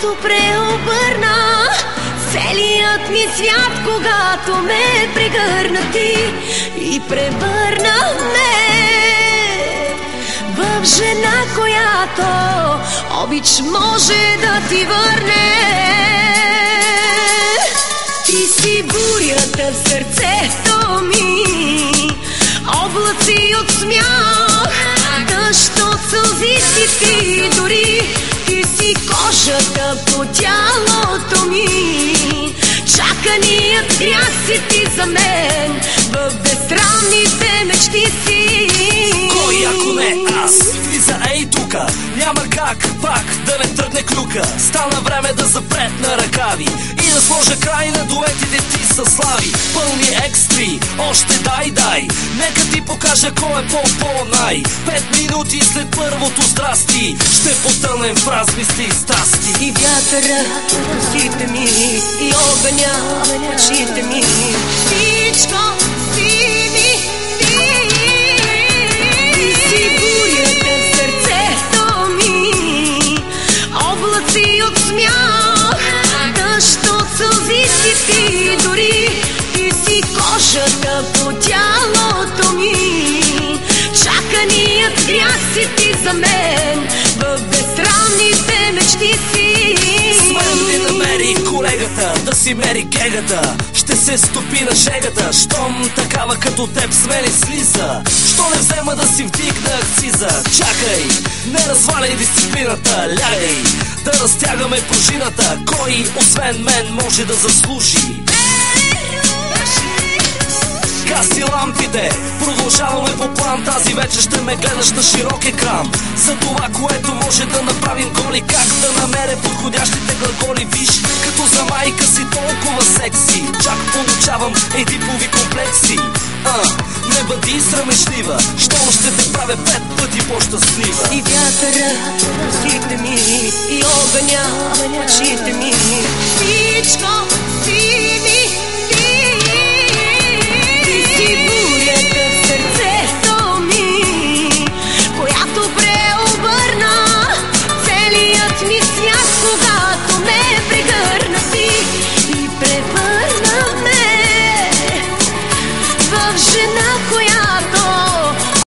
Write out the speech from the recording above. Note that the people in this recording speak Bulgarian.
която преобърна целият ми свят, когато ме прегърна ти и превърна ме в жена, която обич може да ти върне. Ти си бурята в сърцето ми, облаци от смях, дъжд от сълзи си ти, дори ти си кожата по тялото ми. Чаканият грях си ти за мен, в безсрамните мечти си. Кой ако не аз? Влиза ей тука, няма как пак да не тръгне клюка. Стана време да запретна ръкави и да сложа край на дуетите ти със слави. Пълни екстри, още дай. Нека ти покажа кой е по-най. 5 минути след първото здрасти ще потънем в размисли и страсти. И вятъра в устите ми, и огъня в очите ми, всичко си ми ти. Ти си бурята в сърцето ми, облаци от смях, дъжд от сълзи си ти, дори ти си кожата по тялото ми. Чаканият грях си ти за мен, в безсрамните мечти си. С мен ти намери колегата, да си мери гегата, ще се стопи на жегата. Щом такава като теб с мене слиза, що не взема да си вдигна акциза? Чакай, не разваляй дисциплината, лягай да разтягаме пружината. Кой освен мен може да заслужи? Гаси лампите, продължаваме по план. Тази вечер ще ме гледаш на широк екран. За това, което може да направим голи, как да намеря подходящите глаголи. Виж, като за майка си толкова секси, чак получавам едипови комплекси. Не бъди срамежлива, щом ще те правя 5 пъти по-щастлива. И вятъра в устите ми, и огъня в очите ми, всичко си ми ти. Ти си бурята в сърцето ми, която преобърна целият ми свят, когато ме